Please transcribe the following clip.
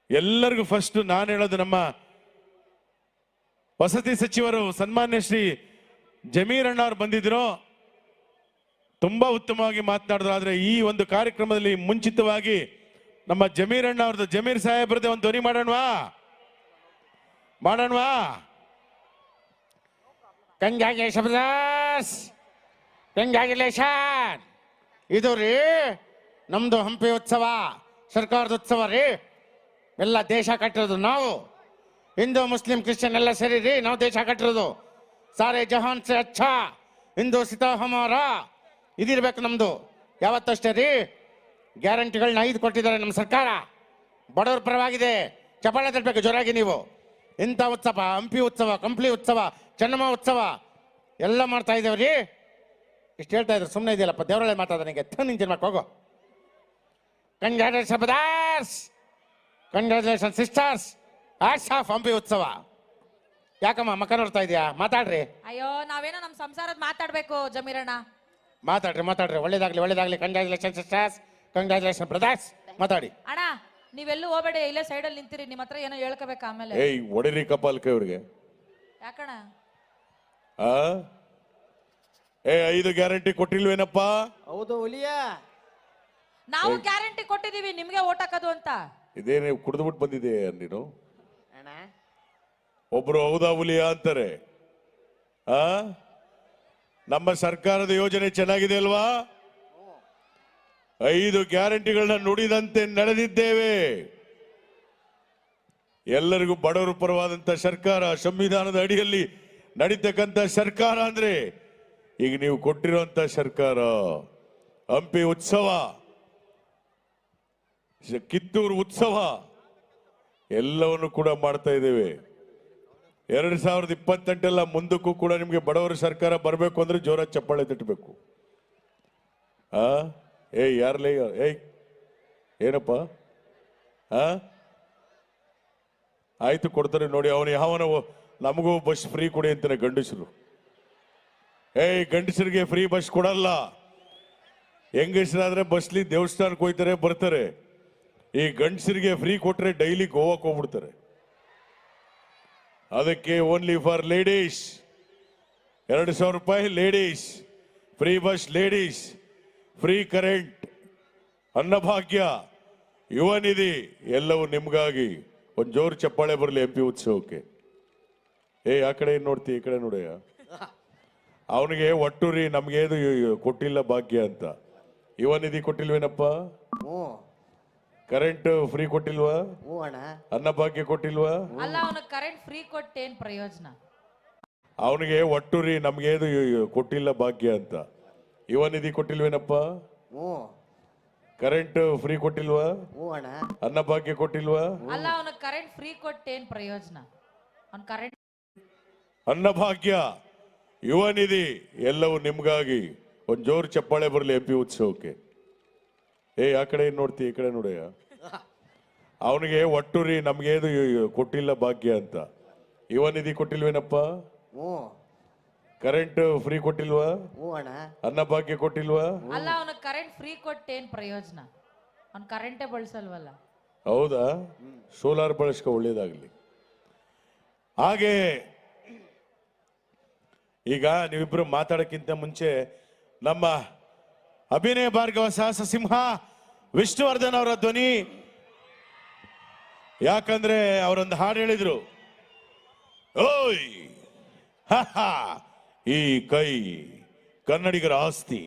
ಎಲ್ಲರಿಗೂ ಫಸ್ಟ್ ನಾನು ಹೇಳೋದು, ನಮ್ಮ ವಸತಿ ಸಚಿವರು ಸನ್ಮಾನ್ಯ ಶ್ರೀ ಜಮೀರ್ ಅಣ್ಣ ಅವರು ಬಂದಿದ್ರು, ತುಂಬಾ ಉತ್ತಮವಾಗಿ ಮಾತನಾಡಿದ್ರು. ಆದ್ರೆ ಈ ಒಂದು ಕಾರ್ಯಕ್ರಮದಲ್ಲಿ ಮುಂಚಿತವಾಗಿ ನಮ್ಮ ಜಮೀರ್ ಅಣ್ಣ ಅವ್ರದ್ದು, ಜಮೀರ್ ಸಾಹೇಬ್ರದ್ದು ಒಂದು ಧ್ವನಿ ಮಾಡೋಣವಾ? ಕಂಗ್ರ್ಯಾಚುಲೇಷನ್. ಇದು ರೀ ನಮ್ದು ಹಂಪಿ ಉತ್ಸವ, ಸರ್ಕಾರದ ಉತ್ಸವ ರೀ. ಎಲ್ಲ ದೇಶ ಕಟ್ಟಿರೋದು ನಾವು, ಹಿಂದೂ ಮುಸ್ಲಿಂ ಕ್ರಿಶ್ಚಿಯನ್ ಎಲ್ಲ ಸೇರಿ ರೀ ನಾವು ದೇಶ ಕಟ್ಟಿರೋದು. ಸಾರೆ ಜಹಾನ್ ಸೆ ಅಚ್ಚಾ ಹಿಂದೂ ಸಿತಾ ಹಮಾರ ಇದಿರ್ಬೇಕು ನಮ್ದು. ಯಾವತ್ತಷ್ಟೇ ರೀ ಗ್ಯಾರಂಟಿಗಳನ್ನ 5 ಕೊಟ್ಟಿದ್ದಾರೆ ನಮ್ಮ ಸರ್ಕಾರ, ಬಡವ್ರ ಪರವಾಗಿದೆ. ಚಪ್ಪಾಳೆ ತಟ್ಟಬೇಕು ಜೋರಾಗಿ ನೀವು. ಇಂಥ ಉತ್ಸವ, ಹಂಪಿ ಉತ್ಸವ, ಕಂಪ್ಲಿ ಉತ್ಸವ, ಚೆನ್ನಮ್ಮ ಉತ್ಸವ ಎಲ್ಲ ಮಾಡ್ತಾ ಇದ್ದೇವೆ ರೀ. ಇಷ್ಟು ಹೇಳ್ತಾ ಇದ್ರು, ಸುಮ್ಮನೆ ಇದೆಯಲ್ಲಪ್ಪ, ದೇವರೊಳ್ಳೆ ಮಾತಾಡ ನಿಂಗೆ ನಿಂತಿನ ಮಕ್ಕ ಹೋಗೋ. Congratulation brothers, congratulation sisters, hats off Hampi ಉತ್ಸವ. ಯಾಕಮ್ಮ ಮಕ್ಕ ನೋಡ್ತಾ ಇದೆಯಾ? ಮಾತಾಡ್ರಿ. ಅಯ್ಯೋ ನಾವೇನೋ ನಮ್ಮ ಸಂಸಾರದ ಮಾತಾಡ್ಬೇಕು ಜಮೀರಣ್ಣ. ಮಾತಾಡ್ರಿ. ಒಳ್ಳೇದಾಗ್ಲಿ. Congratulation sisters, congratulation brothers. ಮಾತಾಡಿ. ಅಣ್ಣ ನೀವೆಲ್ಲೂ ಹೋಗ್ಬೇಡಿ, ಇಲ್ಲೇ ಸೈಡಲ್ಲಿ ನಿಂತಿರಿ. ನಿಮ್ಮ ಹತ್ರ ಏನೋ ಹೇಳ್ಕೋಬೇಕು ಆಮೇಲೆ. ಏಯ್ ಒಡಿರಿ ಕಪಾಲ್ಕ ಇವ್ರಿಗೆ. ಯಾಕಣ್ಣ? 5 ಗ್ಯಾರಂಟಿ ಕೊಟ್ಟಿಲ್ವೇನಪ್ಪ? ಹೌದು ಹುಲಿಯ, ನಾವು ಗ್ಯಾರಂಟಿ ಕೊಟ್ಟಿದೀವಿ ನಿಮ್ಗೆ ಓಟ್ ಹಾಕೋದು ಅಂತ. ಇದೇನೇ ಕುಡಿದ್ಬಿಟ್ಟು ಬಂದಿದೆ ನೀನು? ಒಬ್ರು ಹೌದಾ ಹುಲಿಯ ಅಂತಾರೆ. ನಮ್ಮ ಸರ್ಕಾರದ ಯೋಜನೆ ಚೆನ್ನಾಗಿದೆ ಅಲ್ವಾ? 5 ಗ್ಯಾರಂಟಿಗಳನ್ನ ನುಡಿದಂತೆ ನಡೆದಿದ್ದೇವೆ. ಎಲ್ಲರಿಗೂ ಬಡವರು ಪರವಾದಂತ ಸರ್ಕಾರ, ಸಂವಿಧಾನದ ಅಡಿಯಲ್ಲಿ ನಡೀತಕ್ಕಂಥ ಸರ್ಕಾರ ಅಂದ್ರೆ ಈಗ ನೀವು ಕೊಟ್ಟಿರುವಂತ ಸರ್ಕಾರ. ಹಂಪಿ ಉತ್ಸವ, ಕಿತ್ತೂರು ಉತ್ಸವ ಎಲ್ಲವನ್ನು ಕೂಡ ಮಾಡ್ತಾ ಇದ್ದೇವೆ. 2028 ಮುಂದಕ್ಕೂ ಕೂಡ ನಿಮ್ಗೆ ಬಡವರ ಸರ್ಕಾರ ಬರಬೇಕು ಅಂದ್ರೆ ಜೋರ ಚಪ್ಪಾಳೆ ತಟ್ಟಬೇಕು. ಯಾರ್ಲೇ ಏನಪ್ಪ? ಆಯ್ತು ಕೊಡ್ತಾರೆ ನೋಡಿ. ಅವನು ಯಾವನ ನಮಗೂ ಬಸ್ ಫ್ರೀ ಕೊಡಿ ಅಂತಾನೆ ಗಂಡಸರು. ಗಂಡಸರಿಗೆ ಫ್ರೀ ಬಸ್ ಕೊಡಲ್ಲ. ಹೆಂಗಸರಾದ್ರೆ ಬಸ್ಲಿ ದೇವಸ್ಥಾನಕ್ಕೆ ಹೋಗ್ತಾರೆ ಬರ್ತಾರೆ. ಈ ಗಂಡಸರಿಗೆ ಫ್ರೀ ಕೊಟ್ರೆ ಡೈಲಿ ಗೋವಾಕ್ಕೆ ಹೋಗ್ಬಿಡ್ತಾರೆ. ಅದಕ್ಕೆ ಓನ್ಲಿ ಫಾರ್ ಲೇಡೀಸ್ 2,000 ರೂಪಾಯಿ ladies, free bus ladies, free current, Anna Bhagya, Yuva Nidhi ಎಲ್ಲವೂ ನಿಮ್ಗಾಗಿ. ಒಂದು ಜೋರು ಚಪ್ಪಾಳೆ ಬರಲಿ ಹಂಪಿ ಉತ್ಸವಕ್ಕೆ. ಆ ಕಡೆ ನೋಡ್ತಿ, ಈ ಕಡೆ ನೋಡಯ್ಯ. ಅವನಿಗೆ ಒಟ್ಟು ರೀ ನಮ್ಗೇನು ಕೊಟ್ಟಿಲ್ಲ ಭಾಗ್ಯ ಅಂತ. ಯುವ ನಿಧಿ ಕೊಟ್ಟಿಲ್ವೇನಪ್ಪ? ಕರೆಂಟ್ ಫ್ರೀ ಕೊಟ್ಟಿಲ್ವಾ? ಅನ್ನಭಾಗ್ಯ ಕೊಟ್ಟಿಲ್ವಾ? ಅಲ್ಲ, ಅವನು ಕರೆಂಟ್ ಫ್ರೀ ಕೊಟ್ಟೇನ್ ಪ್ರಯೋಜನ? ಅವನಿಗೆ ಒಟ್ಟು ರೀ ನಮ್ಗೇನು ಕೊಟ್ಟಿಲ್ಲ ಭಾಗ್ಯ ಅಂತ. ಯುವ ನಿಧಿ ಕೊಟ್ಟಿಲ್ವೇನಪ್ಪ? ಕರೆಂಟ್ ಫ್ರೀ ಕೊಟ್ಟಿಲ್ವಾ? ಅನ್ನಭಾಗ್ಯ ಕೊಟ್ಟಿಲ್ವಾ? ಅಲ್ಲ, ಅವನು ಕರೆಂಟ್ ಫ್ರೀ ಕೊಟ್ಟೇನ್ ಪ್ರಯೋಜನ? ಅವ್ನು ಕರೆಂಟ್, ಅನ್ನಭಾಗ್ಯ, ಯುವ ನಿಧಿ ಎಲ್ಲವೂ ನಿಮ್ಗಾಗಿ. ಒಂದು ಜೋರು ಚಪ್ಪಾಳೆ ಬರಲಿ ಹಂಪಿ ಉತ್ಸವಕ್ಕೆ. ಆ ಕಡೆ ನೋಡ್ತಿ, ಈ ಕಡೆ ನೋಡಯ್ಯ. ಅವನಿಗೆ ಒಟ್ಟು ರೀ ನಮ್ಗೇನು ಕೊಟ್ಟಿಲ್ಲ ಭಾಗ್ಯ ಅಂತ. ಯುವ ನಿಧಿ ಕೊಟ್ಟಿಲ್ವೇನಪ್ಪ? ಕರೆಂಟ್ ಫ್ರೀ ಕೊಟ್ಟಿಲ್ವಾ? ಅನ್ನಭಾಗ್ಯ ಕೊಟ್ಟಿಲ್ವಾ? ಅಲ್ಲ, ಅವನು ಕರೆಂಟ್ ಫ್ರೀ ಕೊಟ್ಟೇನ್ ಪ್ರಯೋಜನ? ಅವ್ನು ಕರೆಂಟೇ ಬಳಸಲ್ವಲ್ಲ. ಹೌದಾ? ಸೋಲಾರ್ ಬಳಸ್ಕೊ, ಒಳ್ಳೇದಾಗ್ಲಿ. ಹಾಗೆ ಈಗ ನೀವಿಬ್ರು ಮಾತಾಡಕ್ಕಿಂತ ಮುಂಚೆ ನಮ್ಮ ಅಭಿನಯ ಭಾರ್ಗವ ಸಾಹಸ ಸಿಂಹ ವಿಷ್ಣುವರ್ಧನ್ ಅವರ ಧ್ವನಿ. ಯಾಕಂದ್ರೆ ಅವರೊಂದು ಹಾಡು ಹೇಳಿದ್ರು, ಓಯ್ ಈ ಕೈ ಕನ್ನಡಿಗರ ಆಸ್ತಿ,